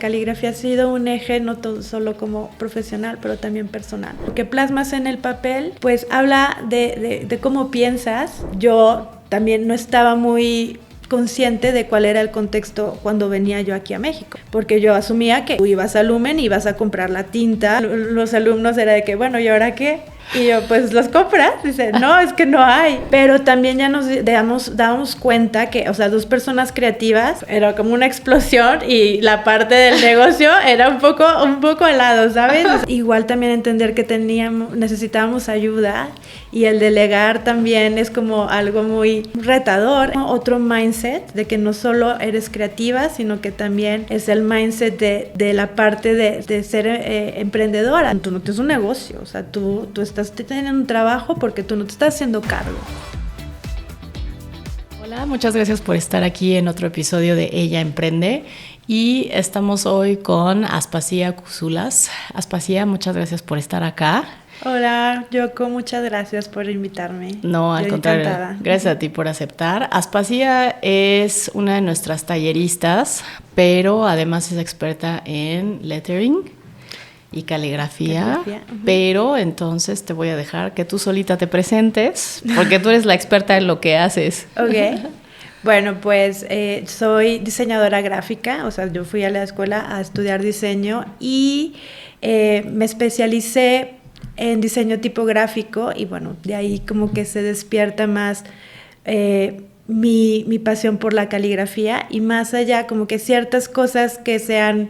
caligrafía ha sido un eje no solo como profesional, pero también personal. Lo que plasmas en el papel, pues habla de cómo piensas. Yo también no estaba muy consciente de cuál era el contexto cuando venía yo aquí a México, porque yo asumía que tú ibas a Lumen y ibas a comprar la tinta. Los alumnos era de que, bueno, ¿y ahora qué? Y yo, pues, ¿los compras? Dice, no, es que no hay. Pero también ya nos dábamos cuenta que, o sea, dos personas creativas, era como una explosión y la parte del negocio era un poco al lado, ¿sabes? Igual también entender que necesitábamos ayuda, y el delegar también es como algo muy retador. Otro mindset de que no solo eres creativa, sino que también es el mindset de la parte de ser emprendedora. Tú no tienes un negocio, o sea, tú estás teniendo un trabajo porque tú no te estás haciendo cargo. Hola, muchas gracias por estar aquí en otro episodio de Ella Emprende. Y estamos hoy con Aspasia Cusulas. Aspasia, muchas gracias por estar acá. Hola, Yoko, muchas gracias por invitarme. No, al contrario, encantada. Gracias a ti por aceptar. Aspasia es una de nuestras talleristas, pero además es experta en lettering y caligrafía. Pero entonces te voy a dejar que tú solita te presentes, porque tú eres la experta en lo que haces. Ok. Bueno, pues soy diseñadora gráfica, o sea, yo fui a la escuela a estudiar diseño y me especialicé en diseño tipográfico, y bueno, de ahí como que se despierta más mi pasión por la caligrafía, y más allá como que ciertas cosas que sean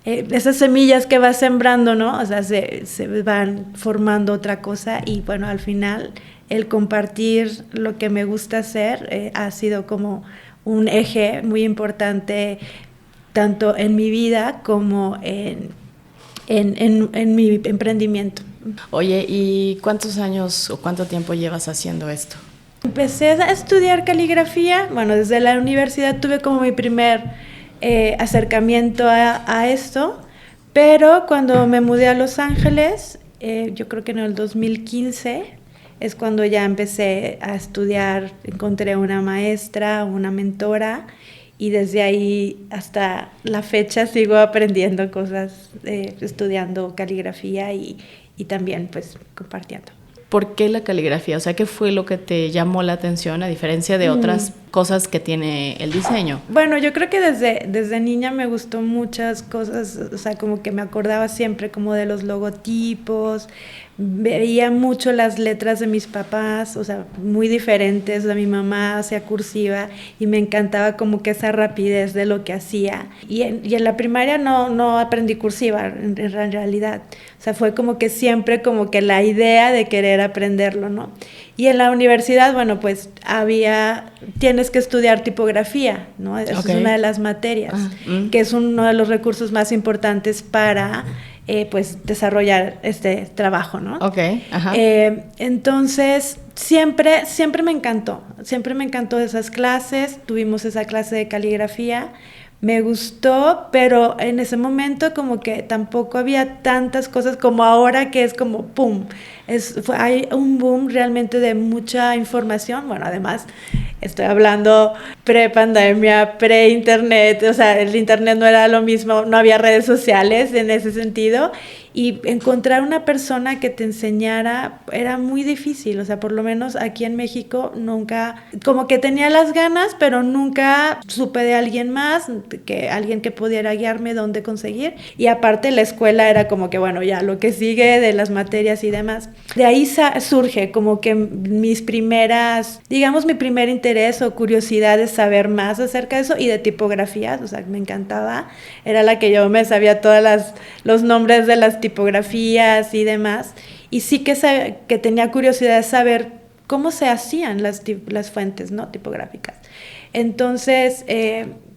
esas semillas que vas sembrando, ¿no? O sea, se van formando otra cosa, y bueno, al final el compartir lo que me gusta hacer ha sido como un eje muy importante tanto en mi vida como en mi emprendimiento. Oye, ¿y cuántos años o cuánto tiempo llevas haciendo esto? Empecé a estudiar caligrafía, bueno, desde la universidad tuve como mi primer acercamiento a esto, pero cuando me mudé a Los Ángeles, yo creo que en el 2015, es cuando ya empecé a estudiar, encontré una maestra, una mentora, y desde ahí hasta la fecha sigo aprendiendo cosas, estudiando caligrafía y también pues compartiendo. ¿Por qué la caligrafía? O sea, ¿qué fue lo que te llamó la atención a diferencia de otras cosas que tiene el diseño? Bueno, yo creo que desde niña me gustó muchas cosas, o sea, como que me acordaba siempre como de los logotipos, veía mucho las letras de mis papás, o sea, muy diferentes. O sea, mi mamá hacía cursiva y me encantaba como que esa rapidez de lo que hacía. Y en la primaria no aprendí cursiva en realidad. O sea, fue como que siempre como que la idea de querer aprenderlo, ¿no? Y en la universidad, bueno, pues tienes que estudiar tipografía, ¿no? Esa es una de las materias, que es uno de los recursos más importantes para pues desarrollar este trabajo, ¿no? Entonces siempre me encantó esas clases. Tuvimos esa clase de caligrafía, me gustó, pero en ese momento como que tampoco había tantas cosas como ahora, que es como ¡pum! Hay un boom realmente de mucha información. Bueno, además estoy hablando pre-pandemia, pre-internet, o sea, el internet no era lo mismo, no había redes sociales en ese sentido, y encontrar una persona que te enseñara era muy difícil. O sea, por lo menos aquí en México nunca, como que tenía las ganas, pero nunca supe de alguien más, alguien que pudiera guiarme dónde conseguir. Y aparte la escuela era como que, bueno, ya lo que sigue de las materias y demás. De ahí surge como que mi primer interés o curiosidad de saber más acerca de eso, y de tipografías. O sea, me encantaba, era la que yo me sabía los nombres de las tipografías y demás, y sí que tenía curiosidad de saber cómo se hacían las fuentes, ¿no?, tipográficas. Entonces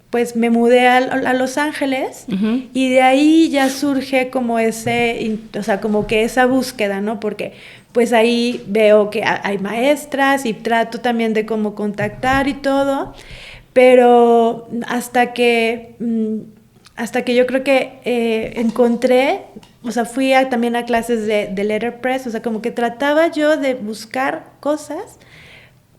pues me mudé a Los Ángeles, y de ahí ya surge como o sea, como que esa búsqueda, ¿no? Porque pues ahí veo que hay maestras y trato también de cómo contactar y todo, pero hasta que yo creo que encontré, o sea, fui también a clases de letterpress, o sea, como que trataba yo de buscar cosas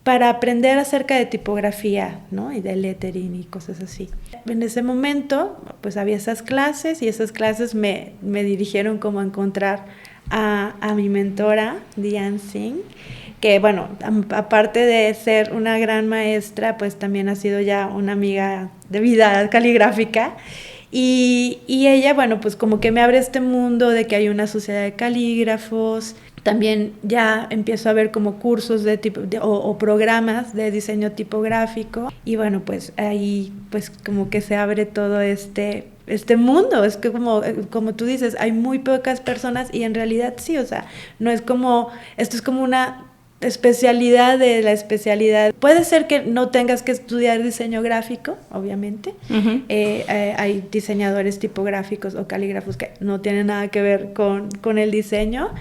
para aprender acerca de tipografía, ¿no? Y de lettering y cosas así. En ese momento, pues había esas clases y esas clases me dirigieron como a encontrar a mi mentora, Diane Singh, que bueno, aparte de ser una gran maestra, pues también ha sido ya una amiga de vida caligráfica. Y ella, bueno, pues como que me abre este mundo de que hay una sociedad de calígrafos. También ya empiezo a ver como cursos o programas de diseño tipográfico. Y bueno, pues ahí pues como que se abre todo este mundo. Es que como tú dices, hay muy pocas personas y en realidad sí, o sea, no es como, esto es como una especialidad de la especialidad. Puede ser que no tengas que estudiar diseño gráfico, obviamente. Uh-huh. Hay diseñadores tipográficos o calígrafos que no tienen nada que ver con el diseño,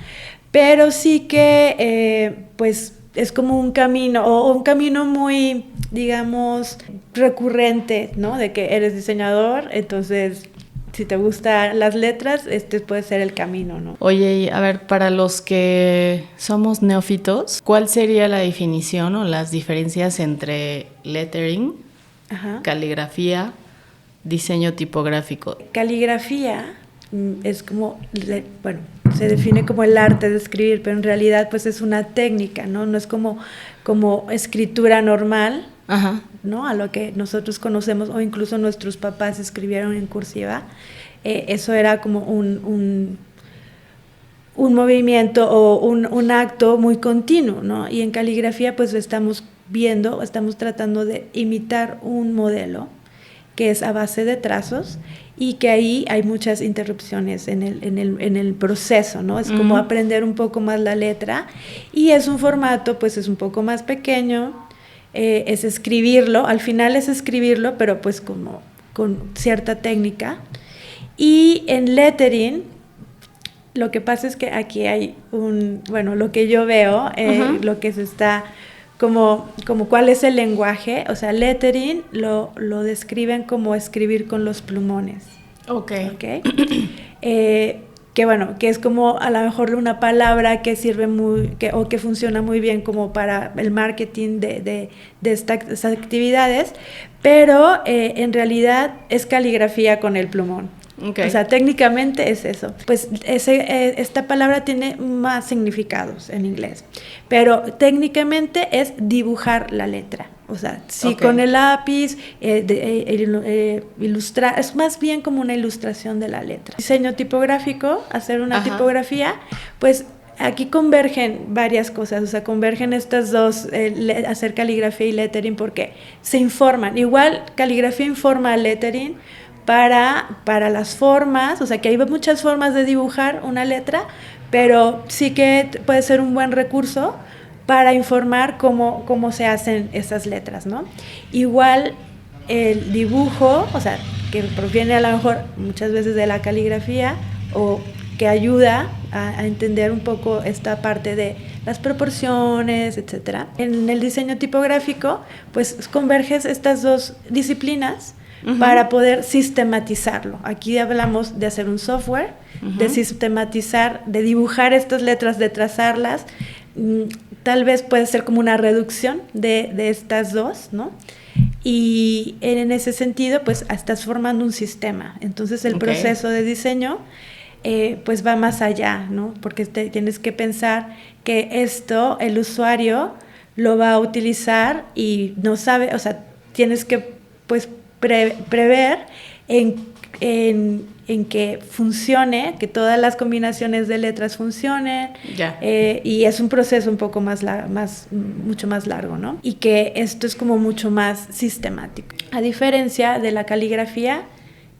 pero sí que pues es como un camino, o un camino muy, digamos, recurrente, ¿no? De que eres diseñador, entonces si te gustan las letras, este puede ser el camino, ¿no? Oye, a ver, para los que somos neófitos, ¿cuál sería la definición o las diferencias entre lettering, ajá, caligrafía, diseño tipográfico? Caligrafía es como, bueno, se define como el arte de escribir, pero en realidad pues es una técnica, ¿no? No es como escritura normal, ajá, ¿no? A lo que nosotros conocemos o incluso nuestros papás escribieron en cursiva. Eso era como un movimiento o un acto muy continuo, ¿no? Y en caligrafía pues estamos tratando de imitar un modelo que es a base de trazos y que ahí hay muchas interrupciones en el proceso, ¿no? Es como aprender un poco más la letra y es un formato, pues es un poco más pequeño, es escribirlo, al final es escribirlo, pero pues como con cierta técnica. Y en lettering, lo que pasa es que aquí hay lo que yo veo, lo que se está como cuál es el lenguaje, o sea, lettering lo describen como escribir con los plumones. Okay. Que es como a lo mejor una palabra que sirve o que funciona muy bien como para el marketing de estas actividades, pero en realidad es caligrafía con el plumón. Okay. O sea, técnicamente es eso. Pues esta palabra tiene más significados en inglés, pero técnicamente es dibujar la letra. O sea, sí, okay, con el lápiz, ilustrar, es más bien como una ilustración de la letra. Diseño tipográfico, hacer una, ajá, tipografía, pues aquí convergen varias cosas, o sea, convergen estas dos, hacer caligrafía y lettering, porque se informan. Igual, caligrafía informa al lettering para las formas, o sea, que hay muchas formas de dibujar una letra, pero sí que puede ser un buen recurso para informar cómo se hacen esas letras, ¿no? Igual el dibujo, o sea, que proviene a lo mejor muchas veces de la caligrafía o que ayuda a entender un poco esta parte de las proporciones, etcétera. En el diseño tipográfico, pues converges estas dos disciplinas, uh-huh, para poder sistematizarlo. Aquí hablamos de hacer un software, uh-huh, de sistematizar, de dibujar estas letras, de trazarlas. Tal vez puede ser como una reducción de estas dos, ¿no? Y en ese sentido, pues estás formando un sistema. Entonces el, okay, proceso de diseño pues va más allá, ¿no? Porque tienes que pensar que esto el usuario lo va a utilizar y no sabe, o sea, tienes que pues prever en que funcione, que todas las combinaciones de letras funcionen, yeah, y es un proceso un poco mucho más largo, ¿no? Y que esto es como mucho más sistemático. A diferencia de la caligrafía,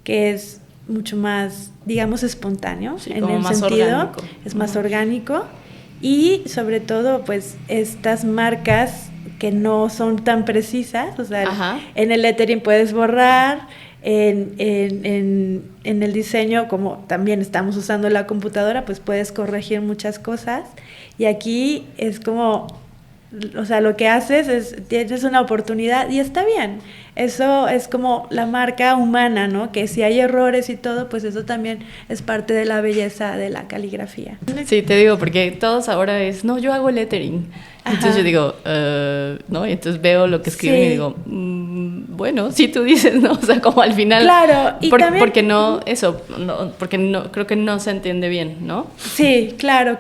que es mucho más, digamos, espontáneo, sí, en el más sentido, orgánico, es más, uh-huh, orgánico, y sobre todo, pues, estas marcas que no son tan precisas, o sea, ajá, en el lettering puedes borrar, en el diseño, como también estamos usando la computadora, pues puedes corregir muchas cosas, y aquí es como o sea, lo que haces tienes una oportunidad y está bien. Eso es como la marca humana, ¿no? Que si hay errores y todo, pues eso también es parte de la belleza de la caligrafía. Sí, te digo, porque todos ahora no, yo hago lettering. Entonces yo digo, ¿no? Y entonces veo lo que escriben y digo, bueno, sí tú dices, ¿no? O sea, como al final. Claro, y también, porque no, porque no, creo que no se entiende bien, ¿no? Sí, claro.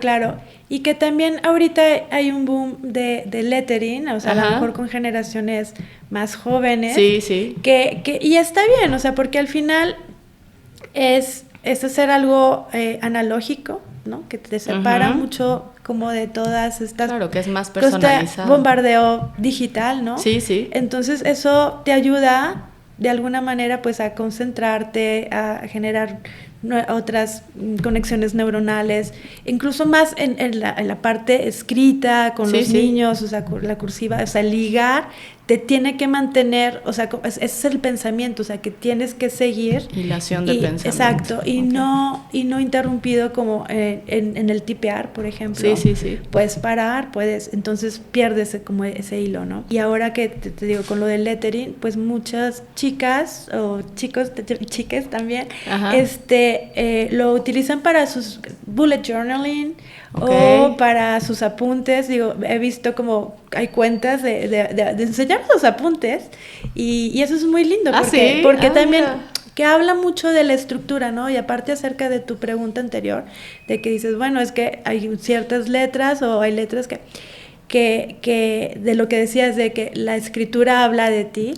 Y que también ahorita hay un boom de lettering, o sea, a lo mejor con generaciones más jóvenes. Sí. Y está bien, o sea, porque al final es hacer algo analógico, ¿no? Que te separa mucho como de todas estas... Claro, que es más personalizado. Bombardeo digital, ¿no? Sí. Entonces eso te ayuda de alguna manera pues a concentrarte, a generar otras conexiones neuronales, incluso más en la parte escrita con los niños, o sea, la cursiva, o sea, ligar te tiene que mantener, o sea, ese es el pensamiento, o sea, que tienes que seguir. Hilación de pensamiento. Exacto, y no interrumpido como en el tipear, por ejemplo. Sí. Puedes parar, entonces pierdes como ese hilo, ¿no? Y ahora que te digo, con lo del lettering, pues muchas chicas o chicos, chiques también, lo utilizan para sus bullet journaling o para sus apuntes. Digo, he visto como hay cuentas de enseñar los apuntes y eso es muy lindo porque también que habla mucho de la estructura, ¿no? Y aparte acerca de tu pregunta anterior, de que dices, bueno, es que hay ciertas letras o hay letras que de lo que decías de que la escritura habla de ti.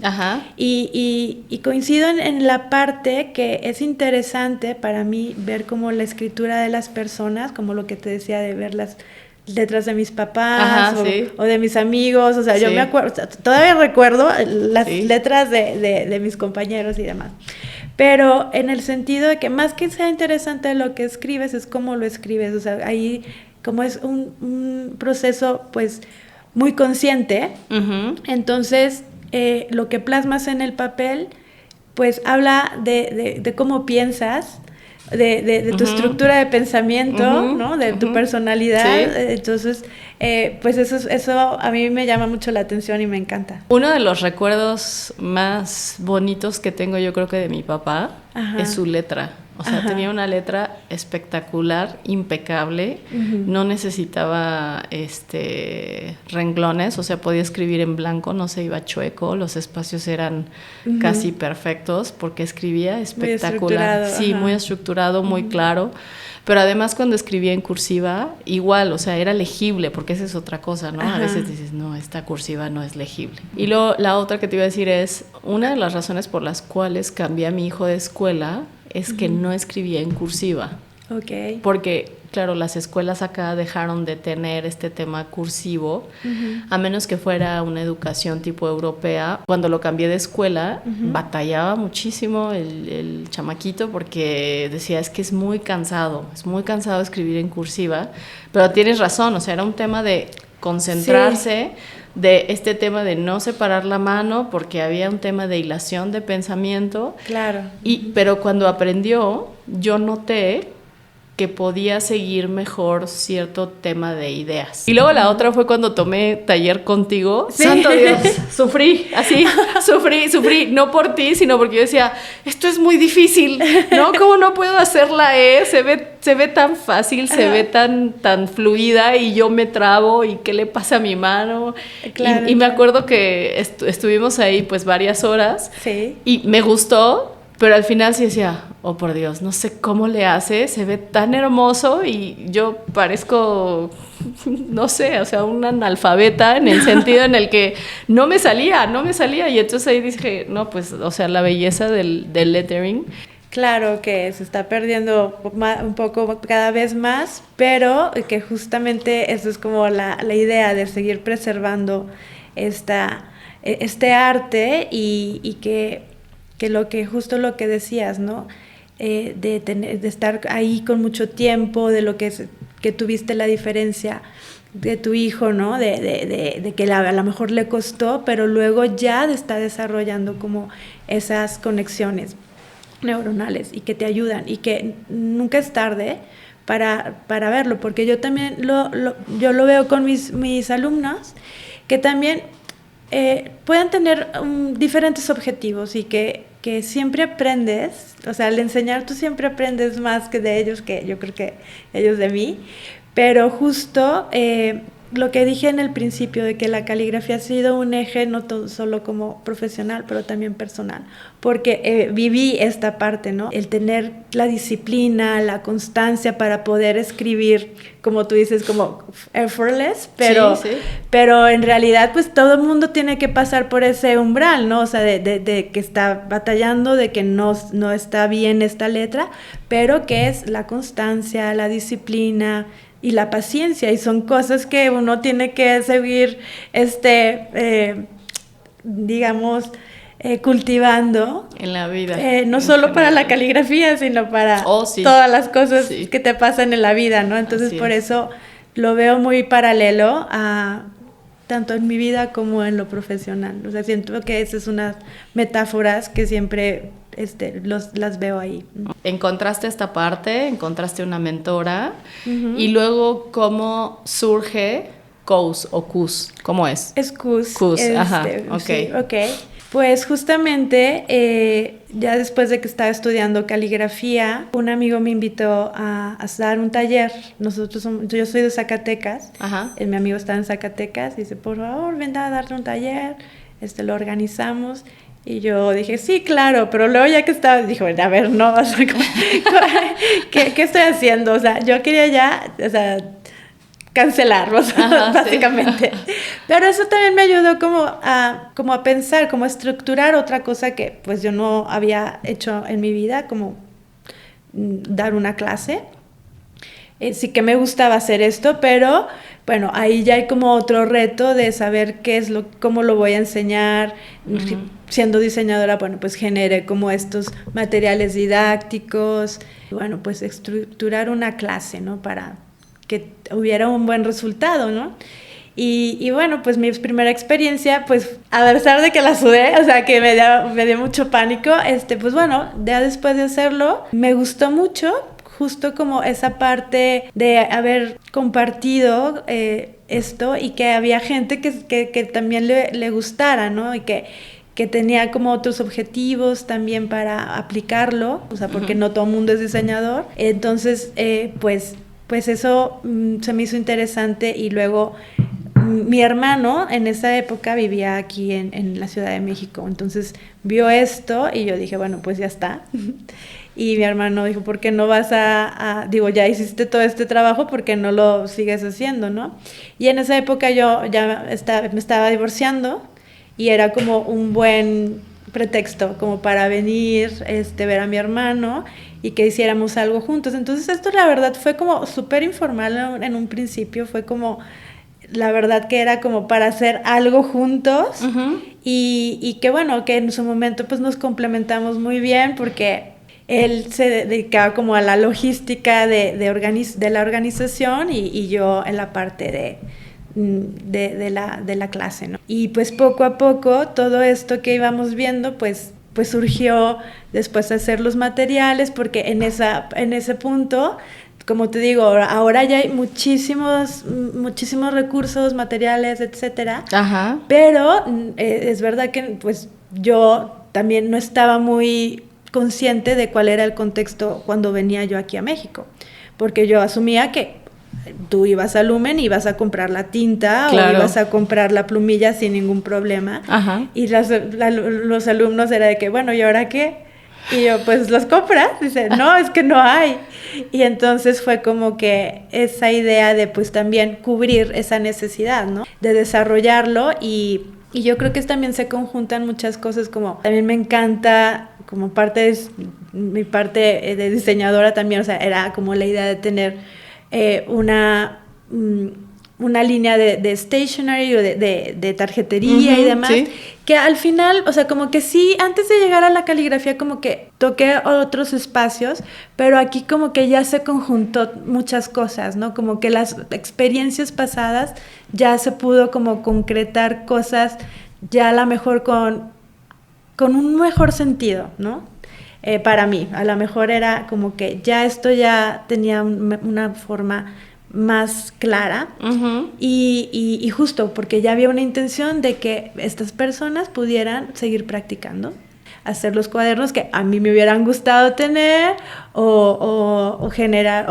Y coincido en la parte que es interesante para mí ver como la escritura de las personas, como lo que te decía de ver las letras de mis papás o de mis amigos, o sea, yo me acuerdo, o sea, todavía recuerdo las letras de mis compañeros y demás, pero en el sentido de que más que sea interesante lo que escribes es cómo lo escribes, o sea, ahí como es un proceso pues muy consciente, entonces lo que plasmas en el papel pues habla de cómo piensas, de tu estructura de pensamiento, ¿no? De tu personalidad. Entonces, pues eso a mí me llama mucho la atención y me encanta. Uno de los recuerdos más bonitos que tengo yo creo que de mi papá es su letra. O sea, tenía una letra espectacular, impecable, no necesitaba renglones, o sea, podía escribir en blanco, no se iba chueco, los espacios eran casi perfectos porque escribía espectacular. Muy estructurado, muy claro. Pero además cuando escribía en cursiva, igual, o sea, era legible, porque esa es otra cosa, ¿no? A veces dices, no, esta cursiva no es legible. Y luego la otra que te iba a decir es, una de las razones por las cuales cambié a mi hijo de escuela es que no escribía en cursiva. Porque, claro, las escuelas acá dejaron de tener este tema cursivo, a menos que fuera una educación tipo europea. Cuando lo cambié de escuela, batallaba muchísimo el chamaquito porque decía, es que es muy cansado escribir en cursiva. Pero tienes razón, o sea, era un tema de concentrarse, de este tema de no separar la mano porque había un tema de hilación de pensamiento. Claro. Pero cuando aprendió, yo noté que podía seguir mejor cierto tema de ideas. Y luego la otra fue cuando tomé taller contigo. ¡Santo Dios! Sufrí, no por ti, sino porque yo decía, esto es muy difícil, ¿no? ¿Cómo no puedo hacer la E? Se ve tan fácil, se ve tan fluida y yo me trabo y ¿qué le pasa a mi mano? Claro, y me acuerdo que estuvimos ahí pues varias horas y me gustó, pero al final sí decía, oh por Dios, no sé cómo le hace, se ve tan hermoso y yo parezco, no sé, o sea, una analfabeta en el sentido en el que no me salía y entonces ahí dije, no, pues, o sea, la belleza del lettering. Claro que se está perdiendo un poco cada vez más, pero que justamente eso es como la idea de seguir preservando este arte y que justo lo que decías, ¿no? De estar ahí con mucho tiempo, de lo que tuviste la diferencia de tu hijo, ¿no? De que a lo mejor le costó, pero luego ya está desarrollando como esas conexiones neuronales y que te ayudan y que nunca es tarde para verlo, porque yo también yo lo veo con mis alumnos, que también pueden tener diferentes objetivos y que siempre aprendes, o sea, al enseñar tú siempre aprendes más que de ellos, que yo creo que ellos de mí, pero justo lo que dije en el principio de que la caligrafía ha sido un eje no solo como profesional, pero también personal, porque viví esta parte, ¿no? El tener la disciplina, la constancia para poder escribir, como tú dices, como effortless, pero en realidad pues todo el mundo tiene que pasar por ese umbral, ¿no? O sea, de que está batallando, de que no está bien esta letra, pero que es la constancia, la disciplina y la paciencia, y son cosas que uno tiene que seguir, digamos, cultivando en la vida. No solo para la caligrafía, sino para todas las cosas que te pasan en la vida, ¿no? Entonces, por eso lo veo muy paralelo tanto en mi vida como en lo profesional. O sea, siento que esas son unas metáforas que siempre las veo ahí. Encontraste esta parte, encontraste una mentora, y luego, ¿cómo surge COUS o CUS? ¿Cómo es? Es CUS. CUS, ajá, ok. Sí, ok. Pues justamente, ya después de que estaba estudiando caligrafía, un amigo me invitó a dar un taller. Yo soy de Zacatecas, mi amigo está en Zacatecas, y dice, por favor, ven a darte un taller, lo organizamos. Y yo dije, sí, claro, pero luego ya que estaba, dije, a ver, no, o sea, ¿qué estoy haciendo? O sea, yo quería ya, o sea, cancelarlos, básicamente. Sí. Pero eso también me ayudó como a pensar, como a estructurar otra cosa que pues yo no había hecho en mi vida, como dar una clase. Sí que me gustaba hacer esto, pero bueno, ahí ya hay como otro reto de saber cómo lo voy a enseñar. Siendo diseñadora, bueno, pues generé como estos materiales didácticos, bueno, pues estructurar una clase, ¿no? Para que hubiera un buen resultado, ¿no? Y bueno, pues mi primera experiencia, pues a pesar de que la sudé, o sea, que me dio mucho pánico, pues bueno, ya después de hacerlo, me gustó mucho, justo como esa parte de haber compartido esto y que había gente que también le gustara, ¿no? Y que tenía como otros objetivos también para aplicarlo, o sea, porque no todo el mundo es diseñador. Entonces, pues eso se me hizo interesante, y luego mi hermano en esa época vivía aquí en la Ciudad de México, entonces vio esto y yo dije, bueno, pues ya está. Y mi hermano dijo, ¿por qué no vas ya hiciste todo este trabajo, ¿por qué no lo sigues haciendo, no? Y en esa época yo ya me estaba divorciando, y era como un buen pretexto como para venir, ver a mi hermano y que hiciéramos algo juntos. Entonces esto la verdad fue como súper informal en un principio, fue como, la verdad que era como para hacer algo juntos, y que bueno, que en su momento pues nos complementamos muy bien, porque él se dedicaba como a la logística de la organización, y yo en la parte de la clase, ¿no? Y pues poco a poco todo esto que íbamos viendo pues surgió después de hacer los materiales, porque en ese punto, como te digo, ahora ya hay muchísimos recursos, materiales, etcétera. Pero es verdad que pues yo también no estaba muy consciente de cuál era el contexto cuando venía yo aquí a México, porque yo asumía que tú ibas a Lumen y ibas a comprar la tinta, claro, o ibas a comprar la plumilla sin ningún problema. Y los alumnos era de que, bueno, ¿y ahora qué? Y yo, pues, ¿los compras? Dice, no, es que no hay. Y entonces fue como que esa idea de, pues, también cubrir esa necesidad, ¿no? De desarrollarlo, y yo creo que también se conjuntan muchas cosas, como también me encanta, como mi parte de diseñadora también, o sea, era como la idea de tener una línea de stationery o de tarjetería y demás, que al final, o sea, como que sí, antes de llegar a la caligrafía como que toqué otros espacios, pero aquí como que ya se conjuntó muchas cosas, ¿no? Como que las experiencias pasadas ya se pudo como concretar cosas ya a lo mejor con un mejor sentido, ¿no? para mí. A lo mejor era como que ya esto ya tenía una forma más clara y justo porque ya había una intención de que estas personas pudieran seguir practicando, hacer los cuadernos que a mí me hubieran gustado tener o generar,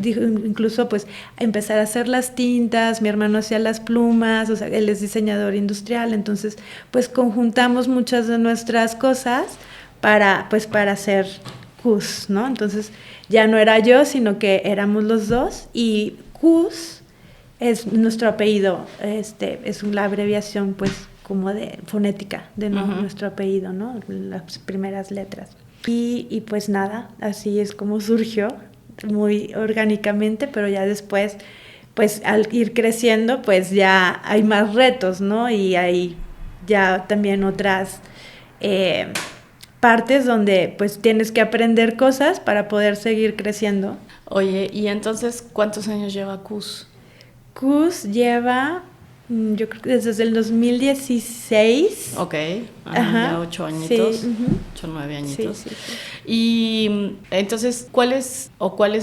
incluso pues empezar a hacer las tintas. Mi hermano hacía las plumas, o sea, él es diseñador industrial, entonces pues conjuntamos muchas de nuestras cosas para hacer Cus, ¿no? Entonces ya no era yo, sino que éramos los dos, y Cus es nuestro apellido, es la abreviación pues como de fonética de nuestro apellido, ¿no? Las primeras letras. Y pues nada, así es como surgió, muy orgánicamente, pero ya después, pues al ir creciendo, pues ya hay más retos, ¿no? Y hay ya también otras partes donde pues tienes que aprender cosas para poder seguir creciendo. Oye, ¿y entonces cuántos años lleva Cus? Cus lleva, yo creo que desde el 2016. Ok, ya 8 añitos, sí, 8 o 9 añitos. Sí. Y entonces, ¿cuáles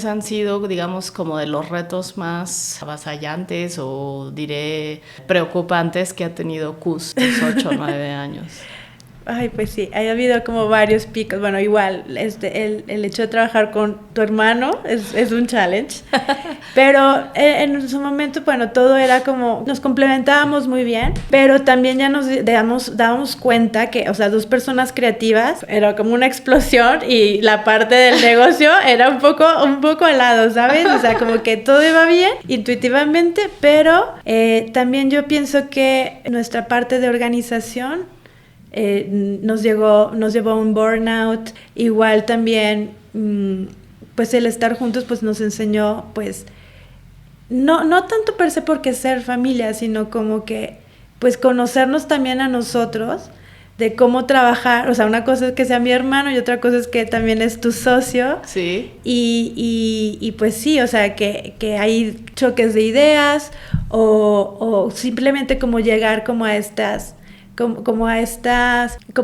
han sido, digamos, como de los retos más avasallantes o diré preocupantes que ha tenido Cus estos 8 o 9 años? Ay, pues sí, ha habido como varios picos. Bueno, igual, el hecho de trabajar con tu hermano es un challenge. Pero en su momento, bueno, todo era como, nos complementábamos muy bien, pero también ya nos dábamos cuenta que, o sea, dos personas creativas, era como una explosión, y la parte del negocio era un poco al lado, ¿sabes? O sea, como que todo iba bien, intuitivamente, pero también yo pienso que nuestra parte de organización nos llevó a un burnout. Igual también pues el estar juntos pues nos enseñó pues no tanto per se porque ser familia, sino como que pues conocernos también a nosotros, de cómo trabajar. O sea, una cosa es que sea mi hermano y otra cosa es que también es tu socio. Sí. Y pues sí, o sea, que hay choques de ideas o simplemente como llegar como a estas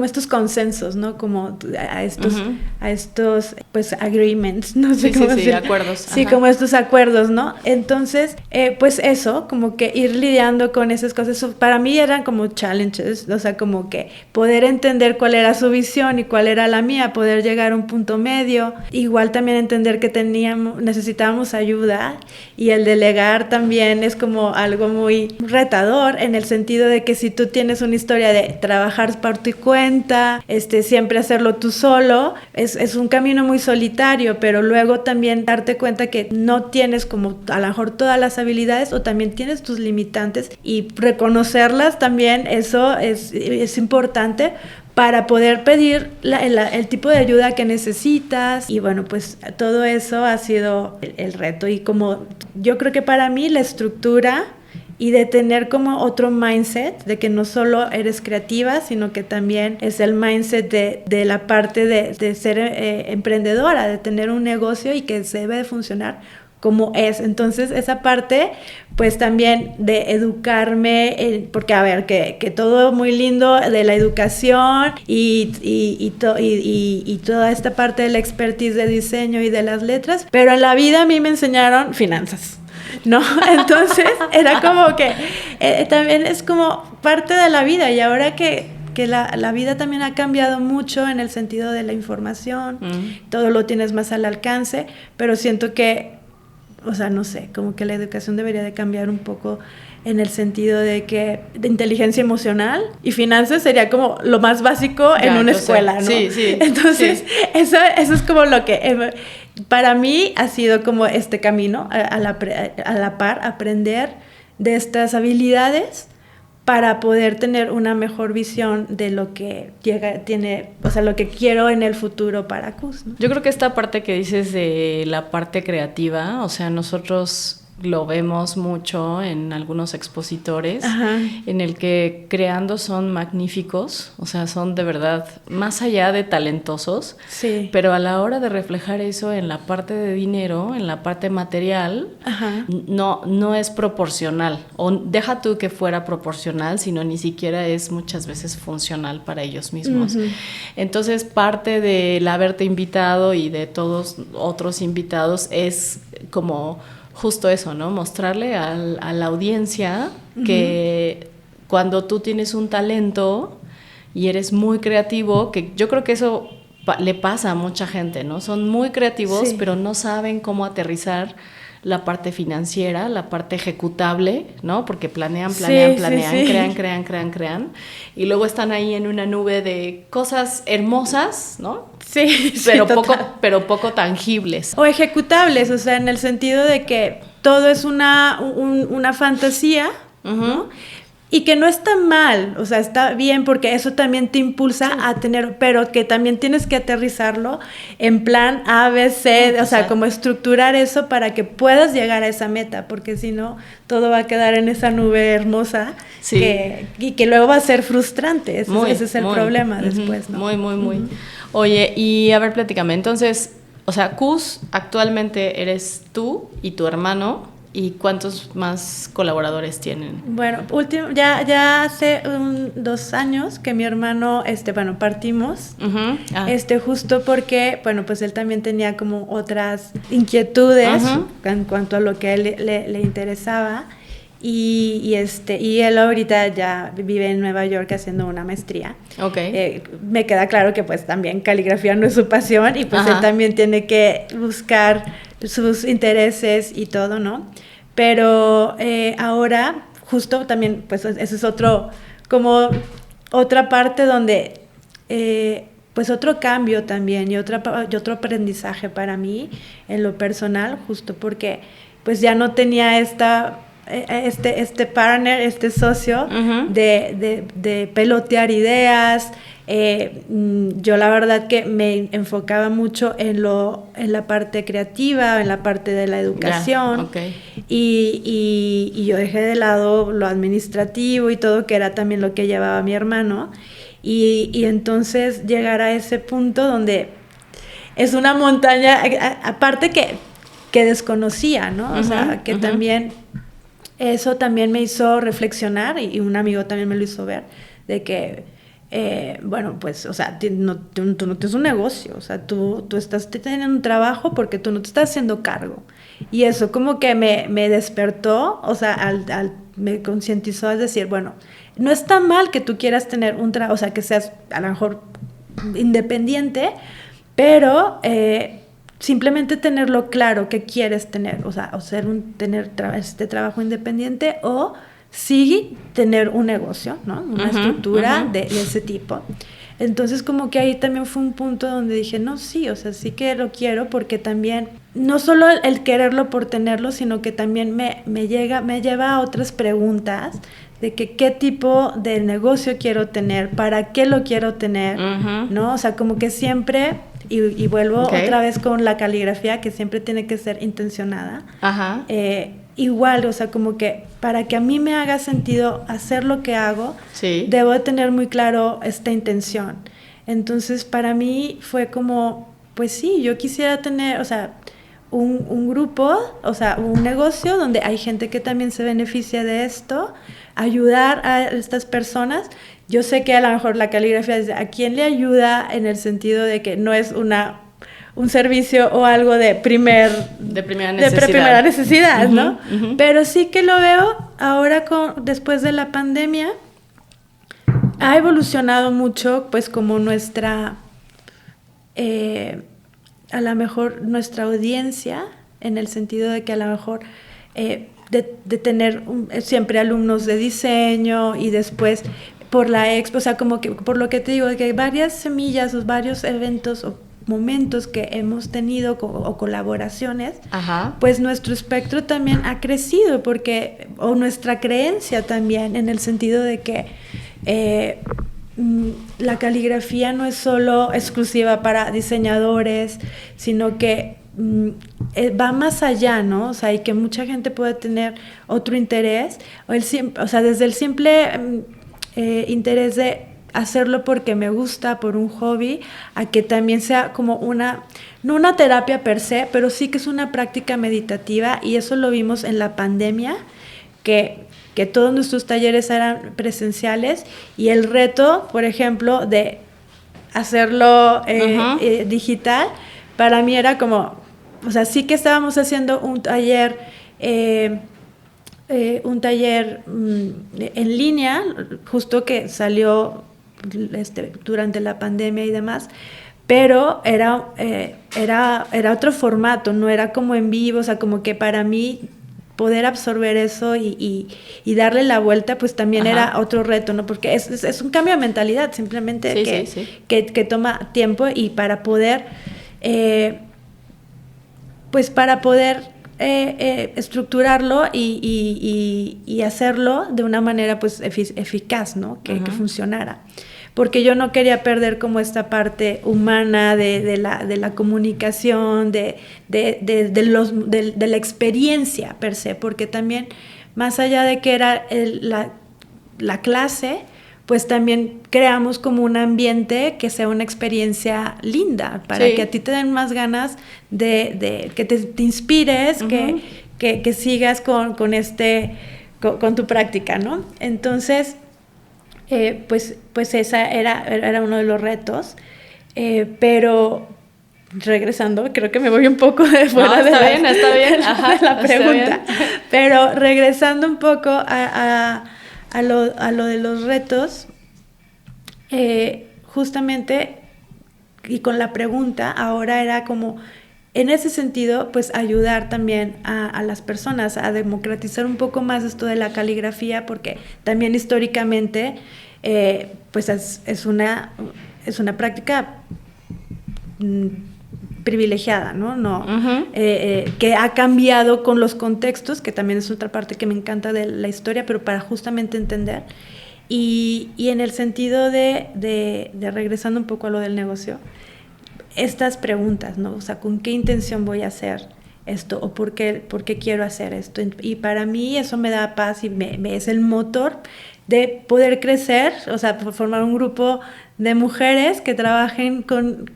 estos consensos, ¿no? Como a estos pues agreements, no sé cómo decir. Sí, acuerdos. Sí, ajá. Como estos acuerdos, ¿no? Entonces, pues eso, como que ir lidiando con esas cosas, para mí eran como challenges, o sea, como que poder entender cuál era su visión y cuál era la mía, poder llegar a un punto medio, igual también entender que necesitábamos ayuda, y el delegar también es como algo muy retador, en el sentido de que si tú tienes una historia de trabajar por tu cuenta, siempre hacerlo tú solo, es un camino muy solitario, pero luego también darte cuenta que no tienes como a lo mejor todas las habilidades, o también tienes tus limitantes, y reconocerlas también, eso es importante para poder pedir el tipo de ayuda que necesitas. Y bueno, pues todo eso ha sido el reto, y como yo creo que para mí la estructura y de tener como otro mindset, de que no solo eres creativa, sino que también es el mindset de la parte de ser emprendedora, de tener un negocio y que se debe de funcionar como es. Entonces esa parte pues también de educarme, porque a ver, que todo muy lindo de la educación y toda esta parte de la expertise de diseño y de las letras, pero en la vida a mí me enseñaron finanzas, ¿no? Entonces era como que también es como parte de la vida, y ahora que la vida también ha cambiado mucho en el sentido de la información, todo lo tienes más al alcance, pero siento que, o sea, no sé, como que la educación debería de cambiar un poco en el sentido de que de inteligencia emocional y finanzas sería como lo más básico en una escuela, ¿no? Sí. Entonces, sí. Eso es como lo que para mí ha sido como este camino, a la par, aprender de estas habilidades para poder tener una mejor visión de lo que o sea, lo que quiero en el futuro para Cus, ¿no? Yo creo que esta parte que dices de la parte creativa, o sea, nosotros lo vemos mucho en algunos expositores, Ajá. en el que creando son magníficos, o sea, son de verdad más allá de talentosos, Sí. pero a la hora de reflejar eso en la parte de dinero, en la parte material, Ajá. no es proporcional, o deja tú que fuera proporcional, sino ni siquiera es muchas veces funcional para ellos mismos. Uh-huh. Entonces, parte del haberte invitado y de todos otros invitados es como justo eso, ¿no? Mostrarle a la audiencia que cuando tú tienes un talento y eres muy creativo, que yo creo que eso le pasa a mucha gente, ¿no? Son muy creativos, Sí. pero no saben cómo aterrizar la parte financiera, la parte ejecutable, ¿no? Porque planean, Sí. crean, y luego están ahí en una nube de cosas hermosas, ¿no? Sí, pero, sí, pero poco tangibles. O ejecutables, o sea, en el sentido de que todo es una fantasía, ¿no? Y que no está mal, o sea, está bien porque eso también te impulsa a tener, pero que también tienes que aterrizarlo en plan A, B, C, o sea, como estructurar eso para que puedas llegar a esa meta, porque si no, todo va a quedar en esa nube hermosa y que luego va a ser frustrante, ese es el problema después, ¿no? Muy. Oye, y a ver, platícame, entonces, o sea, CUS actualmente eres tú y tu hermano. ¿Y cuántos más colaboradores tienen? Bueno, ya hace 2 años que mi hermano, partimos, justo porque, bueno, pues él también tenía como otras inquietudes en cuanto a lo que a él le interesaba. Y él ahorita ya vive en Nueva York haciendo una maestría. Okay. Me queda claro que pues también caligrafía no es su pasión y pues él también tiene que buscar sus intereses y todo, ¿no? Pero ahora justo también pues ese es como otra parte donde pues otro cambio también y otro aprendizaje para mí en lo personal, justo porque pues ya no tenía este partner, este socio de pelotear ideas. Yo la verdad que me enfocaba mucho en la parte creativa, en la parte de la educación, y yo dejé de lado lo administrativo y todo, que era también lo que llevaba mi hermano, y entonces llegar a ese punto donde es una montaña, aparte que desconocía, ¿no? O sea, que también eso también me hizo reflexionar, y un amigo también me lo hizo ver, de que bueno, pues, o sea, tú no tienes un negocio, o sea, tú estás teniendo un trabajo porque tú no te estás haciendo cargo. Y eso como que me despertó, o sea, me concientizó a decir, bueno, no está mal que tú quieras tener un trabajo, o sea, que seas a lo mejor independiente, pero simplemente tenerlo claro que quieres tener, o sea, tener este trabajo independiente o sí tener un negocio, ¿no? Una estructura de ese tipo. Entonces como que ahí también fue un punto donde dije, no, sí, o sea, sí que lo quiero, porque también no solo el quererlo por tenerlo, sino que también me lleva a otras preguntas de que qué tipo de negocio quiero tener, para qué lo quiero tener, ¿no? O sea, como que siempre, y vuelvo otra vez con la caligrafía, que siempre tiene que ser intencionada. Igual, o sea, como que para que a mí me haga sentido hacer lo que hago, debo de tener muy claro esta intención. Entonces, para mí fue como, pues sí, yo quisiera tener, o sea, un grupo, o sea, un negocio donde hay gente que también se beneficia de esto, ayudar a estas personas. Yo sé que a lo mejor la caligrafía es a quién le ayuda, en el sentido de que no es un servicio o algo de primera necesidad, ¿no? Pero sí que lo veo ahora después de la pandemia, ha evolucionado mucho, pues como nuestra, a lo mejor nuestra audiencia, en el sentido de que a lo mejor de tener siempre alumnos de diseño, y después por la expo, o sea, como que por lo que te digo, que hay varias semillas o varios eventos o momentos que hemos tenido o colaboraciones, pues nuestro espectro también ha crecido, o nuestra creencia también, en el sentido de que la caligrafía no es solo exclusiva para diseñadores, sino que va más allá, ¿no? O sea, y que mucha gente puede tener otro interés, o sea, desde el simple interés de hacerlo porque me gusta, por un hobby, a que también sea como no una terapia per se, pero sí que es una práctica meditativa, y eso lo vimos en la pandemia, que todos nuestros talleres eran presenciales, y el reto, por ejemplo, de hacerlo digital, para mí era como, o sea, sí que estábamos haciendo un taller en línea, justo que salió durante la pandemia y demás, pero era otro formato, no era como en vivo, o sea, como que para mí poder absorber eso y darle la vuelta, pues también era otro reto, ¿no? Porque es un cambio de mentalidad, simplemente que toma tiempo, y para poder estructurarlo y hacerlo de una manera pues eficaz, ¿no? Que funcionara. Porque yo no quería perder como esta parte humana de la comunicación, de la experiencia per se, porque también, más allá de que era la clase, pues también creamos como un ambiente que sea una experiencia linda, para que a ti te den más ganas de que te inspires, que sigas con tu práctica, ¿no? Entonces, pues esa era uno de los retos, pero regresando, creo que me voy un poco de fuera de la pregunta, pero regresando un poco a lo de los retos, justamente, y con la pregunta, ahora era como, en ese sentido, pues ayudar también a las personas a democratizar un poco más esto de la caligrafía, porque también históricamente, pues es una práctica privilegiada, ¿no? Que ha cambiado con los contextos, que también es otra parte que me encanta de la historia, pero para justamente entender. Y en el sentido de regresando un poco a lo del negocio, estas preguntas, ¿no? O sea, ¿con qué intención voy a hacer esto? ¿O por qué quiero hacer esto? Y para mí eso me da paz, y es el motor de poder crecer, o sea, formar un grupo de mujeres que trabajen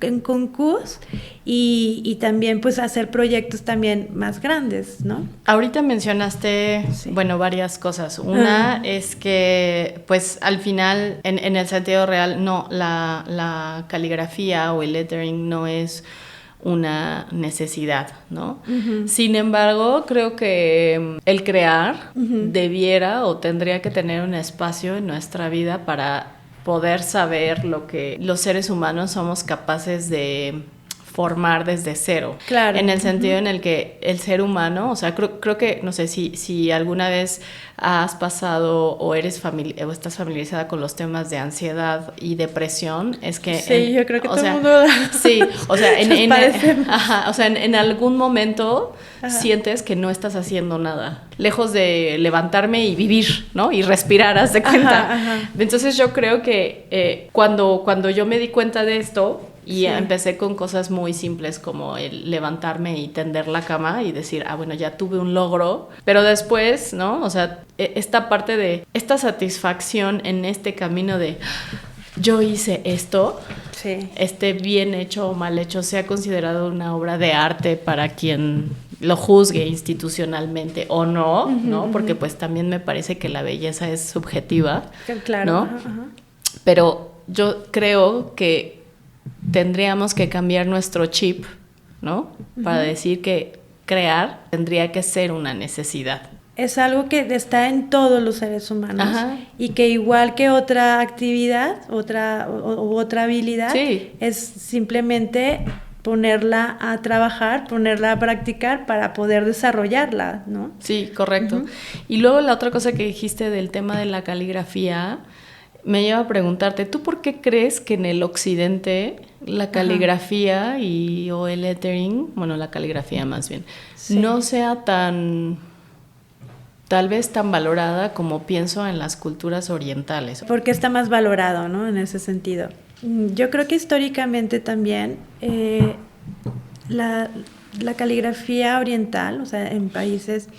en concursos, y también pues hacer proyectos también más grandes, ¿no? Ahorita mencionaste, bueno, varias cosas. Una es que pues al final, en el sentido real, no, la caligrafía o el lettering no es una necesidad, ¿no? Sin embargo, creo que el crear debiera o tendría que tener un espacio en nuestra vida para poder saber lo que los seres humanos somos capaces de formar desde cero. Claro. En el sentido en el que el ser humano, o sea, creo que, no sé, si alguna vez has pasado o estás familiarizada con los temas de ansiedad y depresión, es que... Sí, yo creo que todo el mundo... Sí, o sea, en algún momento sientes que no estás haciendo nada, lejos de levantarme y vivir, ¿no? Y respirar, haz de cuenta. Entonces yo creo que cuando yo me di cuenta de esto, y empecé con cosas muy simples como el levantarme y tender la cama y decir, bueno, ya tuve un logro. Pero después, ¿no? O sea, esta parte de esta satisfacción en este camino de yo hice esto, esté bien hecho o mal hecho, sea considerado una obra de arte para quien lo juzgue institucionalmente o no, ¿no? Porque pues también me parece que la belleza es subjetiva, claro, ¿no? Pero yo creo que tendríamos que cambiar nuestro chip, ¿no? Para decir que crear tendría que ser una necesidad. Es algo que está en todos los seres humanos. Y que igual que otra actividad, otra habilidad, es simplemente ponerla a trabajar, ponerla a practicar para poder desarrollarla, ¿no? Sí, correcto. Y luego la otra cosa que dijiste del tema de la caligrafía me lleva a preguntarte, ¿tú por qué crees que en el occidente la caligrafía o el lettering, bueno, la caligrafía más bien, no sea tal vez tan valorada como pienso en las culturas orientales? Porque está más valorado, ¿no? En ese sentido. Yo creo que históricamente también la caligrafía oriental, o sea, en países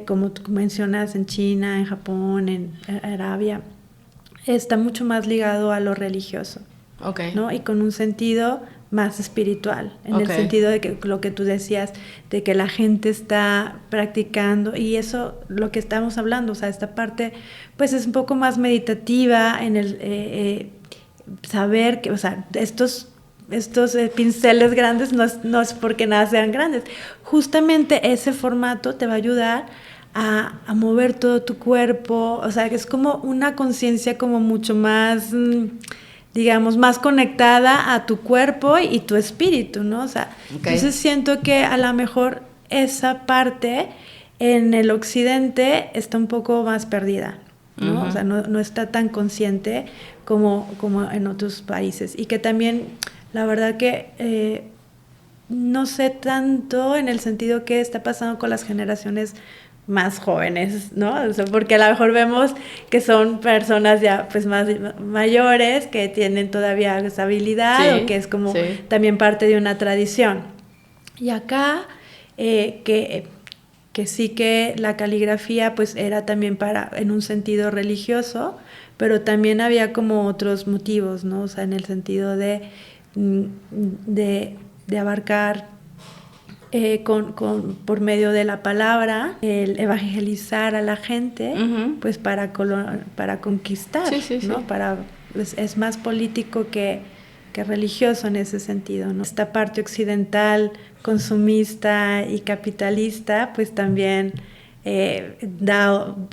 como tú mencionas, en China, en Japón, en Arabia, está mucho más ligado a lo religioso, ¿no? Y con un sentido más espiritual, en el sentido de que lo que tú decías, de que la gente está practicando, y eso, lo que estamos hablando, o sea, esta parte, pues es un poco más meditativa, en el saber que, o sea, estos pinceles grandes no es porque nada sean grandes. Justamente ese formato te va a ayudar a mover todo tu cuerpo, o sea, que es como una conciencia como mucho más, digamos, más conectada a tu cuerpo y tu espíritu, ¿no? O sea, entonces siento que a lo mejor esa parte en el occidente está un poco más perdida, ¿no? O sea, no está tan consciente como en otros países. Y que también, la verdad que no sé tanto en el sentido que está pasando con las generaciones más jóvenes, ¿no? O sea, porque a lo mejor vemos que son personas ya pues más mayores, que tienen todavía esa habilidad, o que es como también parte de una tradición. Y acá, que sí que la caligrafía pues era también en un sentido religioso, pero también había como otros motivos, ¿no? O sea, en el sentido de abarcar por medio de la palabra, el evangelizar a la gente, pues para conquistar, ¿no? Es más político que religioso en ese sentido, ¿no? Esta parte occidental, consumista y capitalista, pues también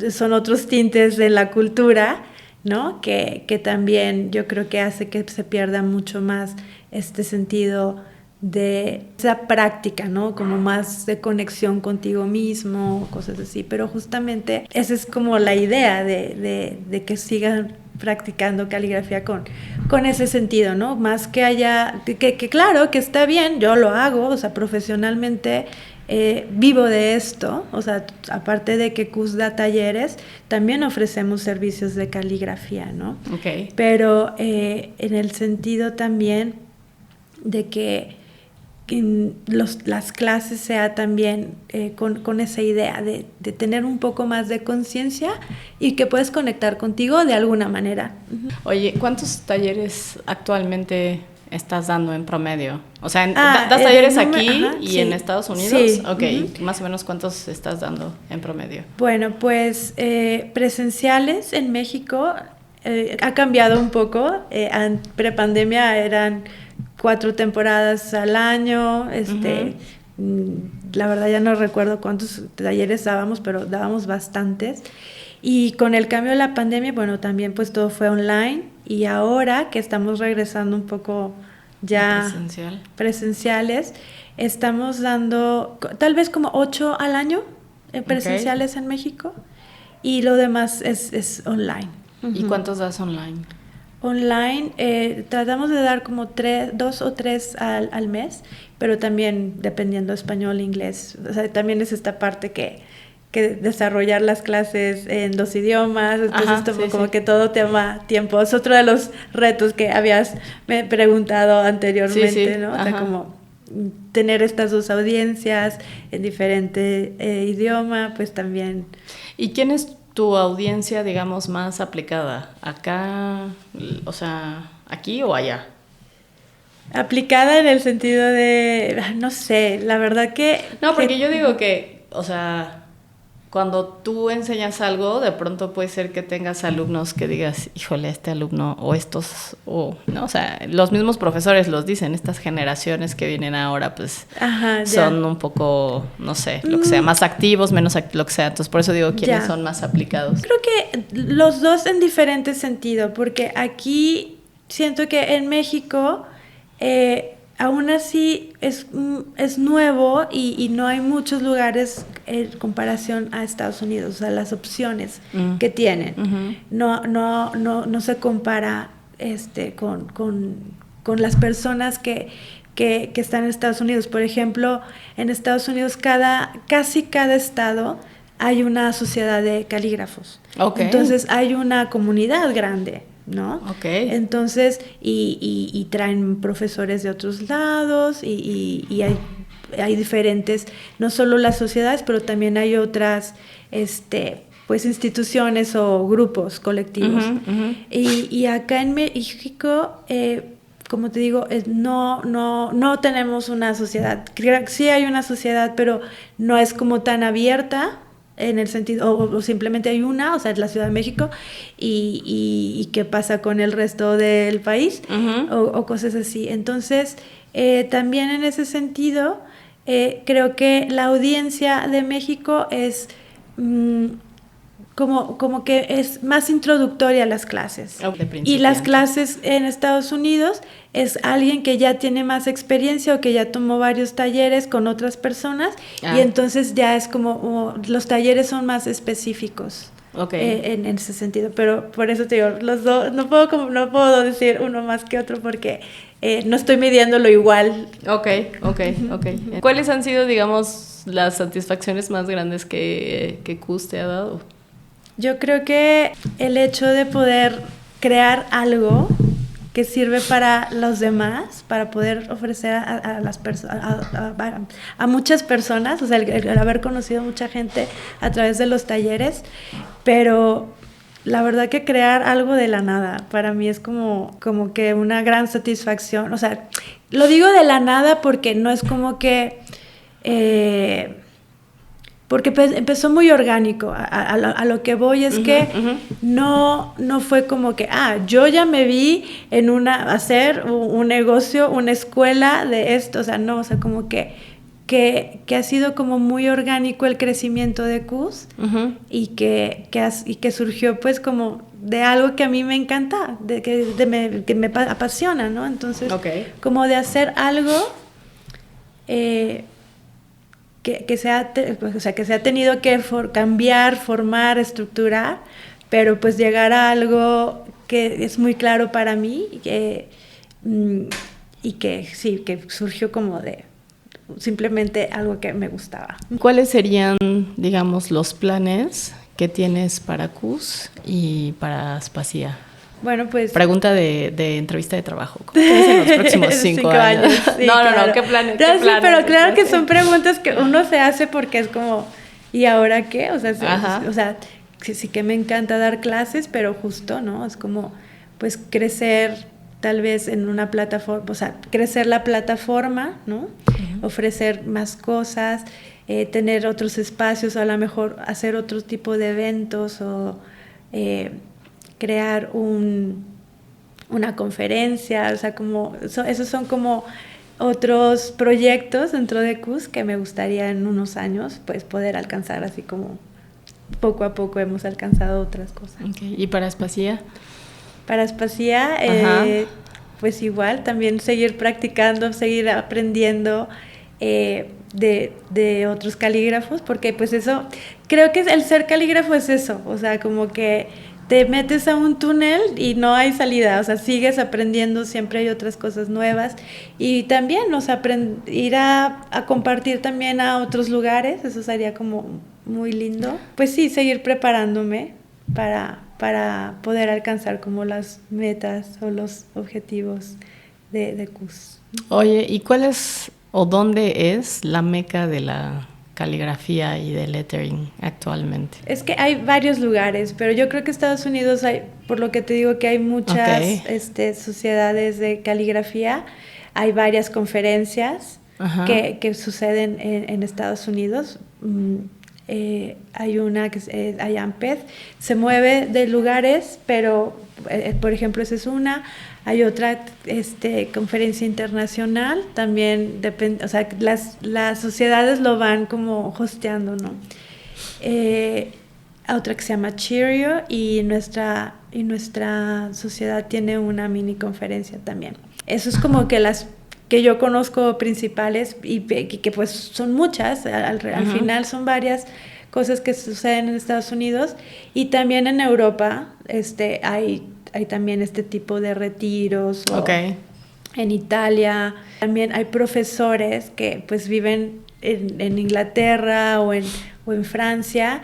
son otros tintes de la cultura, ¿no? Que también yo creo que hace que se pierda mucho más este sentido de esa práctica, ¿no? Como más de conexión contigo mismo, cosas así. Pero justamente esa es como la idea de que sigan practicando caligrafía con ese sentido, ¿no? Más que haya, que claro, que está bien, yo lo hago, o sea, profesionalmente vivo de esto, o sea, aparte de que CUS da talleres, también ofrecemos servicios de caligrafía, ¿no? Pero en el sentido también de que las clases sea también con esa idea de tener un poco más de conciencia y que puedes conectar contigo de alguna manera. Oye, ¿cuántos talleres actualmente estás dando en promedio? O sea, ¿das talleres aquí y en Estados Unidos? Sí. Más o menos, ¿cuántos estás dando en promedio? Bueno, pues presenciales en México ha cambiado un poco. Prepandemia eran 4 temporadas al año, la verdad ya no recuerdo cuántos talleres dábamos, pero dábamos bastantes. Y con el cambio de la pandemia, bueno, también pues todo fue online, y ahora que estamos regresando un poco ya presenciales, estamos dando tal vez como 8 al año presenciales en México, y lo demás es online. ¿Y cuántos das online? Online tratamos de dar como 2 o 3 al mes, pero también dependiendo español, inglés. O sea, también es esta parte que desarrollar las clases en 2 idiomas, entonces como que todo tema tiempo. Es otro de los retos que habías preguntado anteriormente, ¿no? O sea, como tener estas 2 audiencias en diferente idioma, pues también. ¿Y quién es tu audiencia, digamos, más aplicada? ¿Acá, o sea, aquí o allá? Aplicada en el sentido de, no sé, la verdad que... No, porque yo digo que, o sea, cuando tú enseñas algo, de pronto puede ser que tengas alumnos que digas, híjole, este alumno, o estos, no, o sea, los mismos profesores los dicen, estas generaciones que vienen ahora, pues, son un poco, no sé, lo que sea, más activos, menos lo que sea. Entonces, por eso digo, ¿quiénes son más aplicados? Creo que los dos en diferente sentido, porque aquí siento que en México aún así es nuevo y no hay muchos lugares en comparación a Estados Unidos, o sea, las opciones que tienen. No se compara con las personas que están en Estados Unidos. Por ejemplo, en Estados Unidos casi cada estado hay una sociedad de calígrafos. Entonces hay una comunidad grande, ¿no? Entonces, y traen profesores de otros lados y hay hay diferentes, no solo las sociedades, pero también hay otras pues instituciones o grupos colectivos. Y acá en México, como te digo, no tenemos una sociedad. Sí hay una sociedad, pero no es como tan abierta en el sentido, o simplemente hay una, o sea, es la Ciudad de México, y qué pasa con el resto del país, o cosas así. Entonces, también en ese sentido, creo que la audiencia de México es como que es más introductoria a las clases. Y las clases en Estados Unidos es alguien que ya tiene más experiencia o que ya tomó varios talleres con otras personas, y entonces ya es como los talleres son más específicos. En ese sentido, pero por eso te digo, los dos, no puedo decir uno más que otro porque no estoy midiéndolo igual. Okay. ¿Cuáles han sido, digamos, las satisfacciones más grandes que CUS te ha dado? Yo creo que el hecho de poder crear algo que sirve para los demás, para poder ofrecer a las personas, a muchas personas, o sea, el haber conocido a mucha gente a través de los talleres, pero la verdad que crear algo de la nada para mí es como que una gran satisfacción. O sea, lo digo de la nada porque no es como que porque empezó muy orgánico. A lo que voy es que no fue como que, yo ya me vi en hacer un negocio, una escuela de esto, o sea, no, o sea, como que ha sido como muy orgánico el crecimiento de CUS, y que surgió pues como de algo que a mí me encanta, que me apasiona, ¿no? Entonces, como de hacer algo que se ha tenido que cambiar, formar, estructurar, pero pues llegar a algo que es muy claro para mí, y que sí, que surgió como de simplemente algo que me gustaba. ¿Cuáles serían, digamos, los planes que tienes para CUS y para Aspasia? Bueno, pues... Pregunta de entrevista de trabajo. ¿Cómo te ves en los próximos 5 años? Sí, no, claro. ¿qué planes? Sí, pero claro que son preguntas que uno se hace porque es como, ¿y ahora qué? O sea, sí que me encanta dar clases, pero justo, ¿no? Es como, pues, crecer tal vez en una plataforma, o sea, crecer la plataforma, ¿no? Ofrecer más cosas, tener otros espacios, a lo mejor hacer otro tipo de eventos, o... crear una conferencia, o sea, como esos son como otros proyectos dentro de CUS que me gustaría en unos años pues poder alcanzar, así como poco a poco hemos alcanzado otras cosas. ¿Y para Aspasia? Para Aspasia, pues igual, también seguir practicando, seguir aprendiendo de otros calígrafos, porque pues eso, creo que el ser calígrafo es eso, o sea, como que te metes a un túnel y no hay salida, o sea, sigues aprendiendo, siempre hay otras cosas nuevas, y también, o sea, ir a compartir también a otros lugares, eso sería como muy lindo. Pues sí, seguir preparándome para poder alcanzar como las metas o los objetivos de CUS. Oye, ¿y cuál es o dónde es la meca de la caligrafía y de lettering actualmente? Es que hay varios lugares, pero yo creo que Estados Unidos hay, por lo que te digo que hay muchas sociedades de caligrafía, hay varias conferencias que suceden en Estados Unidos. Hay una que es IAMPED, se mueve de lugares, pero por ejemplo esa es una. Hay otra conferencia internacional, también depende, o sea, las sociedades lo van como hosteando, ¿no? Otra que se llama Cheerio, y nuestra sociedad tiene una mini conferencia también. Eso es como que las que yo conozco principales, y que pues son muchas, al final son varias cosas que suceden en Estados Unidos, y también en Europa hay también este tipo de retiros. En Italia también hay profesores que pues viven en Inglaterra o en Francia,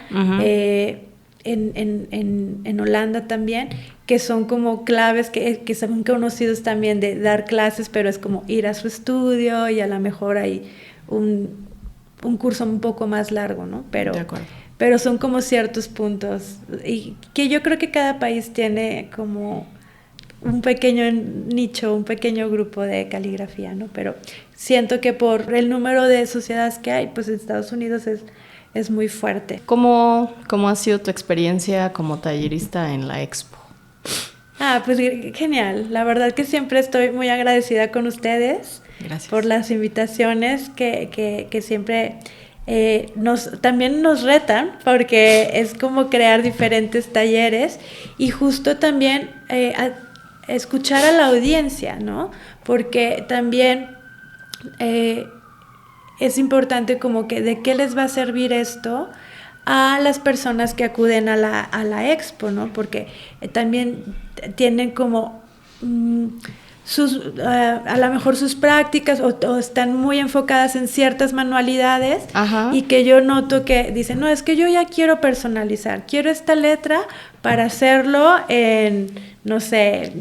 en Holanda también, que son como claves que son conocidos también de dar clases, pero es como ir a su estudio, y a lo mejor hay un curso un poco más largo, ¿no? De acuerdo. Pero son como ciertos puntos y que yo creo que cada país tiene como un pequeño nicho, un pequeño grupo de caligrafía, ¿no? Pero siento que por el número de sociedades que hay, pues en Estados Unidos es muy fuerte. ¿Cómo ha sido tu experiencia como tallerista en la expo? Pues genial. La verdad que siempre estoy muy agradecida con ustedes. Gracias. Por las invitaciones que siempre también nos retan, porque es como crear diferentes talleres y justo también escuchar a la audiencia, ¿no? Porque también es importante como que de qué les va a servir esto a las personas que acuden a la expo, ¿no? Porque también tienen como a lo mejor sus prácticas o están muy enfocadas en ciertas manualidades. Ajá. Y que yo noto que dicen, no, es que yo ya quiero personalizar, quiero esta letra para hacerlo en, no sé,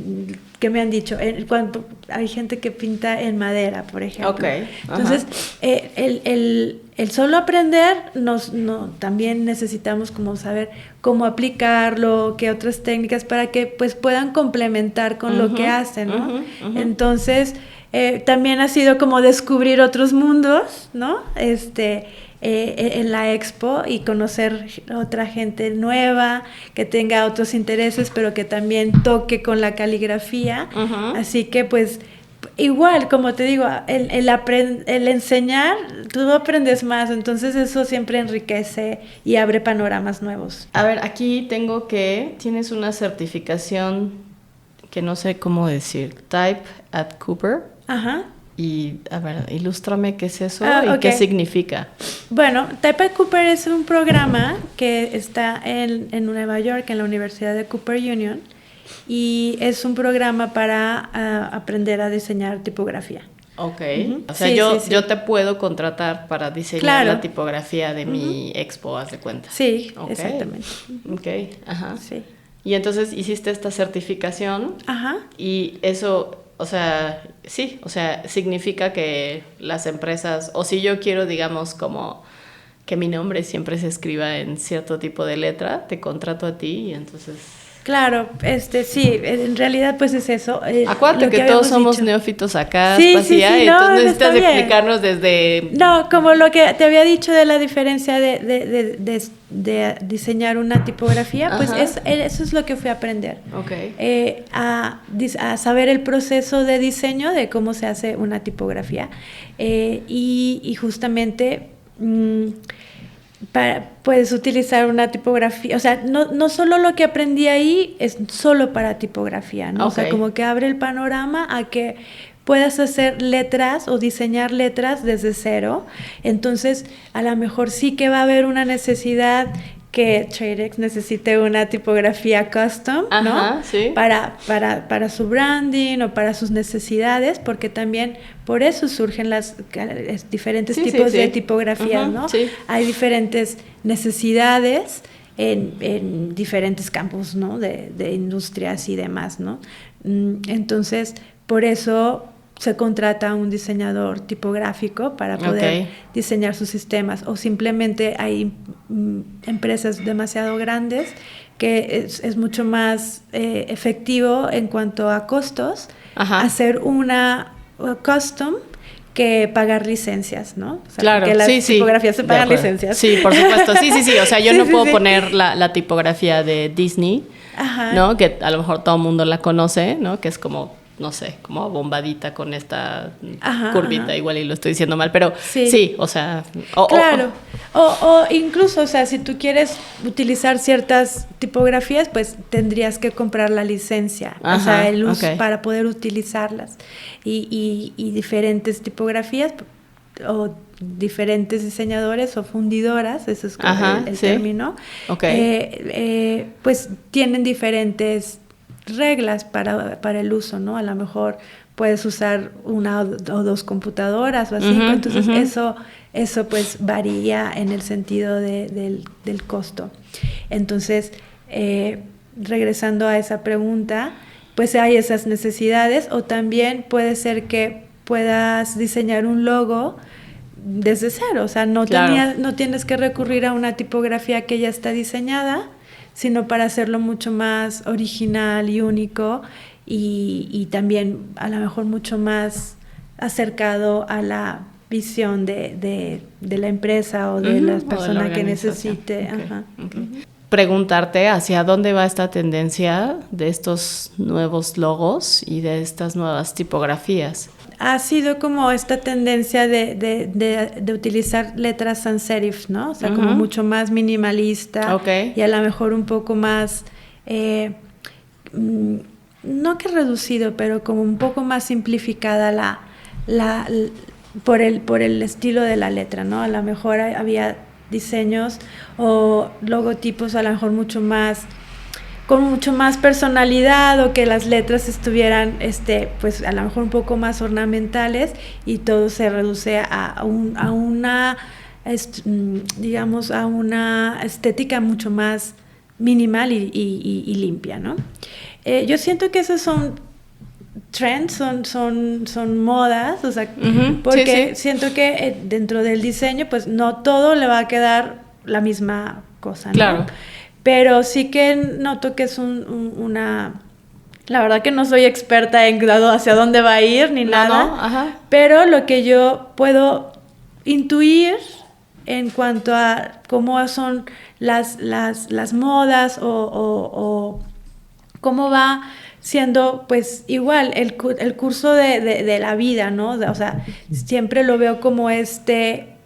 ¿qué me han dicho? Cuando hay gente que pinta en madera, por ejemplo. Okay. Entonces, el solo aprender, también necesitamos como saber cómo aplicarlo, qué otras técnicas para que pues puedan complementar con lo que hacen, ¿no? Entonces, también ha sido como descubrir otros mundos, ¿no? En la expo y conocer otra gente nueva, que tenga otros intereses, pero que también toque con la caligrafía. Así que pues igual, como te digo, el enseñar, tú aprendes más, entonces eso siempre enriquece y abre panoramas nuevos. A ver, aquí tengo que tienes una certificación que no sé cómo decir, Type at Cooper. Ajá. Y, a ver, ilústrame qué es eso y qué significa. Bueno, Type at Cooper es un programa que está en Nueva York, en la Universidad de Cooper Union, y es un programa para aprender a diseñar tipografía. Ok. O sea, yo te puedo contratar para diseñar la tipografía de mi expo, haz de cuenta. Sí, exactamente. Ok, ajá. Sí. Y entonces hiciste esta certificación. Ajá. Y eso... O sea, sí, o sea, significa que las empresas, o si yo quiero, digamos, como que mi nombre siempre se escriba en cierto tipo de letra, te contrato a ti y entonces... Claro, sí, en realidad pues es eso. Acuérdate que todos somos neófitos acá, sí, Spacía, sí, entonces necesitas explicarnos desde... No, como lo que te había dicho de la diferencia de diseñar una tipografía, pues eso es lo que fui a aprender. Okay. A saber el proceso de diseño de cómo se hace una tipografía y justamente... puedes utilizar una tipografía, o sea, no solo lo que aprendí ahí es solo para tipografía, ¿no? Okay. O sea, como que abre el panorama a que puedas hacer letras o diseñar letras desde cero. Entonces, a lo mejor sí que va a haber una necesidad que TradeX necesite una tipografía custom, ¿no? Sí. Para su branding o para sus necesidades, porque también por eso surgen las diferentes tipos de tipografías, ¿no? Sí. Hay diferentes necesidades en diferentes campos, ¿no? De industrias y demás, ¿no? Entonces, por eso se contrata a un diseñador tipográfico para poder diseñar sus sistemas, o simplemente hay empresas demasiado grandes que es mucho más efectivo en cuanto a costos hacer una custom que pagar licencias, ¿no? O sea, claro, que las tipografías se pagan licencias. Sí, por supuesto. Sí. O sea, yo no puedo poner la tipografía de Disney, ¿no? Que a lo mejor todo el mundo la conoce, ¿no? Que es como, no sé, como bombadita con esta curvita, igual y lo estoy diciendo mal, pero sí o sea... Claro, o incluso, o sea, si tú quieres utilizar ciertas tipografías, pues tendrías que comprar la licencia, o sea, el uso para poder utilizarlas. Y diferentes tipografías o diferentes diseñadores o fundidoras, eso es el término, pues tienen diferentes reglas para el uso, ¿no? A lo mejor puedes usar una o dos computadoras o así, entonces eso pues varía en el sentido del costo. Entonces, regresando a esa pregunta, pues hay esas necesidades, o también puede ser que puedas diseñar un logo desde cero, o sea, no tienes que recurrir a una tipografía que ya está diseñada, sino para hacerlo mucho más original y único y también a lo mejor mucho más acercado a la visión de la empresa o de la persona que necesite. Okay. Ajá. Okay. Preguntarte hacia dónde va esta tendencia de estos nuevos logos y de estas nuevas tipografías. Ha sido como esta tendencia de utilizar letras sans serif, ¿no? O sea, como mucho más minimalista y a lo mejor un poco más, no que reducido, pero como un poco más simplificada por el estilo de la letra, ¿no? A lo mejor había diseños o logotipos a lo mejor con mucho más personalidad o que las letras estuvieran pues a lo mejor un poco más ornamentales y todo se reduce a una digamos a una estética mucho más minimal y limpia, ¿no? Yo siento que esos son trends, son modas, o sea, porque siento que dentro del diseño pues no todo le va a quedar la misma cosa, ¿no? Claro. Pero sí que noto que es una... La verdad que no soy experta en hacia dónde va a ir ni nada, pero lo que yo puedo intuir en cuanto a cómo son las modas o cómo va siendo pues igual el curso de la vida, ¿no? O sea, siempre lo veo como este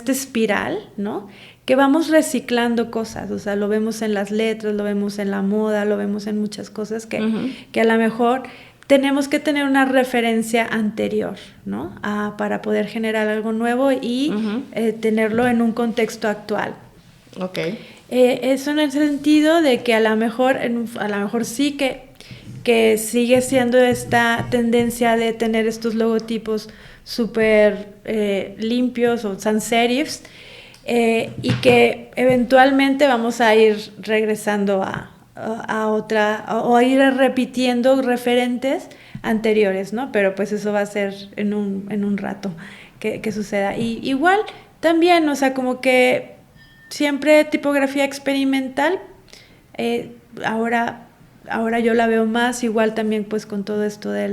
espiral, ¿no? Que vamos reciclando cosas, o sea, lo vemos en las letras, lo vemos en la moda, lo vemos en muchas cosas que a lo mejor tenemos que tener una referencia anterior, ¿no? Para poder generar algo nuevo y tenerlo en un contexto actual. Okay. Eso en el sentido de que a lo mejor sí que sigue siendo esta tendencia de tener estos logotipos súper limpios o sans serifs, y que eventualmente vamos a ir regresando a otra, o a ir repitiendo referentes anteriores, ¿no? Pero pues eso va a ser en un rato que suceda. Y igual también, o sea, como que siempre tipografía experimental, ahora yo la veo más, igual también pues con todo esto de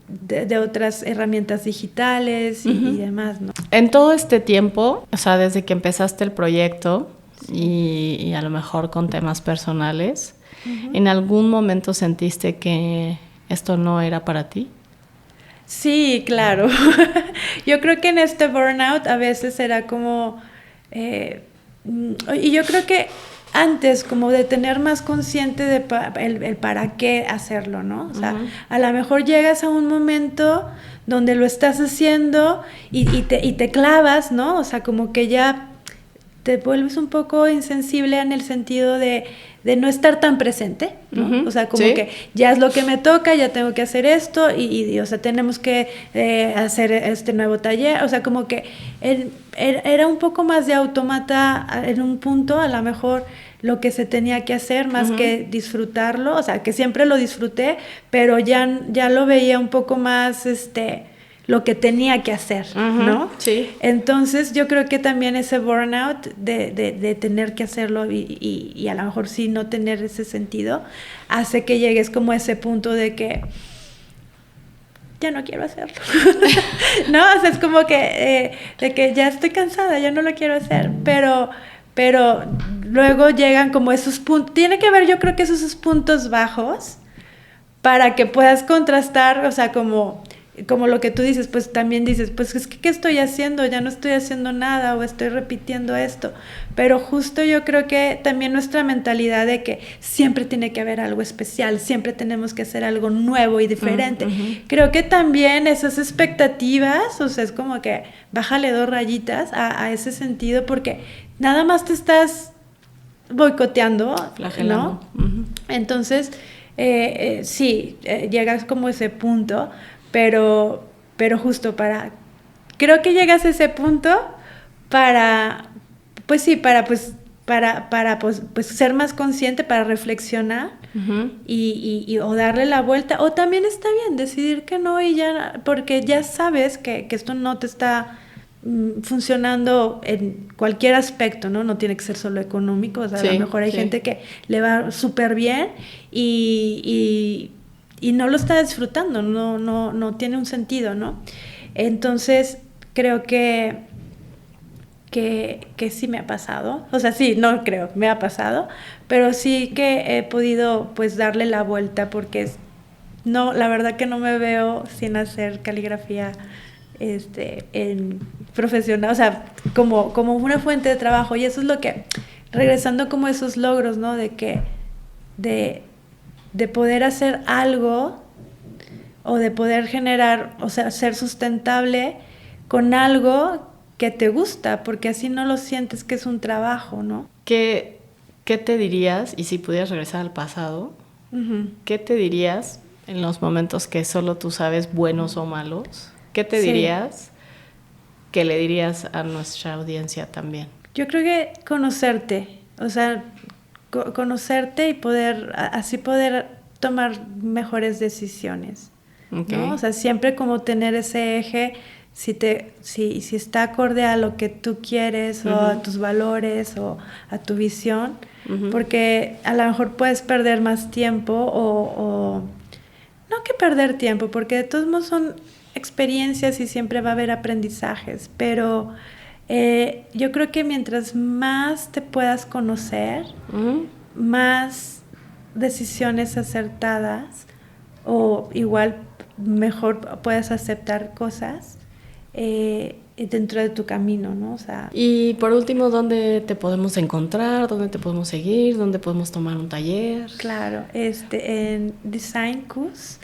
de otras herramientas digitales y demás, ¿no? En todo este tiempo, o sea, desde que empezaste el proyecto y a lo mejor con temas personales, ¿en algún momento sentiste que esto no era para ti? Sí, claro. Yo creo que en este burnout a veces era como... y yo creo que antes como de tener más consciente de el para qué hacerlo, ¿no? O sea, a lo mejor llegas a un momento donde lo estás haciendo y te clavas, ¿no? O sea, como que ya te vuelves un poco insensible en el sentido de no estar tan presente, ¿no? O sea, como que ya es lo que me toca, ya tengo que hacer esto y o sea, tenemos que hacer este nuevo taller, o sea, como que era un poco más de autómata en un punto, a lo mejor lo que se tenía que hacer más que disfrutarlo, o sea, que siempre lo disfruté, pero ya lo veía un poco más, lo que tenía que hacer, ¿no? Sí. Entonces yo creo que también ese burnout de tener que hacerlo y a lo mejor sí no tener ese sentido, hace que llegues como a ese punto de que ya no quiero hacerlo, ¿no? O sea, es como que de que ya estoy cansada, ya no lo quiero hacer, pero luego llegan como esos puntos, tiene que haber yo creo que esos puntos bajos para que puedas contrastar, o sea, como lo que tú dices, pues también dices, pues es que ¿qué estoy haciendo? Ya no estoy haciendo nada o estoy repitiendo esto. Pero justo yo creo que también nuestra mentalidad de que siempre tiene que haber algo especial, siempre tenemos que hacer algo nuevo y diferente. Creo que también esas expectativas, o sea, es como que bájale 2 rayitas a ese sentido porque nada más te estás boicoteando, flagelando, ¿no? Entonces, sí, llegas como a ese punto. Pero justo creo que llegas a ese punto para ser más consciente, para reflexionar o darle la vuelta, o también está bien decidir que no y ya, porque ya sabes que esto no te está funcionando en cualquier aspecto, ¿no? No tiene que ser solo económico, o sea, a lo mejor hay gente que le va súper bien y no lo está disfrutando, no tiene un sentido, ¿no? Entonces, creo que sí me ha pasado, o sea, sí, no creo, me ha pasado, pero sí que he podido, pues, darle la vuelta porque no, la verdad que no me veo sin hacer caligrafía en profesional, o sea, como una fuente de trabajo, y eso es lo que, regresando como esos logros, ¿no? De poder hacer algo o de poder generar, o sea, ser sustentable con algo que te gusta, porque así no lo sientes que es un trabajo, ¿no? ¿Qué te dirías, y si pudieras regresar al pasado, qué te dirías en los momentos que solo tú sabes, buenos o malos? ¿Qué te dirías que le dirías a nuestra audiencia también? Yo creo que conocerte, o sea, conocerte y así poder tomar mejores decisiones, ¿no? O sea, siempre como tener ese eje, si está acorde a lo que tú quieres o a tus valores o a tu visión, porque a lo mejor puedes perder más tiempo o no que perder tiempo, porque de todos modos son experiencias y siempre va a haber aprendizajes, pero yo creo que mientras más te puedas conocer, más decisiones acertadas o igual mejor puedes aceptar cosas dentro de tu camino, ¿no? O sea, y por último, ¿dónde te podemos encontrar? ¿Dónde te podemos seguir? ¿Dónde podemos tomar un taller? Claro, en Design Cus,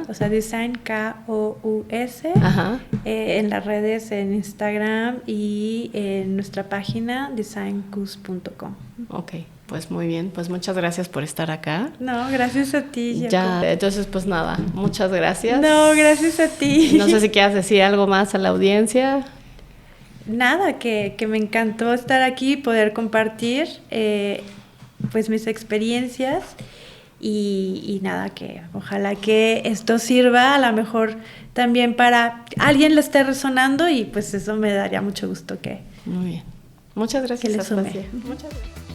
o sea, Design Kous, en las redes, en Instagram y en nuestra página designcus.com. Ok, pues muy bien, pues muchas gracias por estar acá. No, gracias a ti, Jacob. Ya, entonces pues nada, muchas gracias. No, gracias a ti. No sé si quieras decir algo más a la audiencia. Nada, que me encantó estar aquí, poder compartir pues mis experiencias y nada, que ojalá que esto sirva a lo mejor también para alguien le esté resonando y pues eso me daría mucho gusto que... Muy bien. Muchas gracias. Que le sume. Muchas gracias.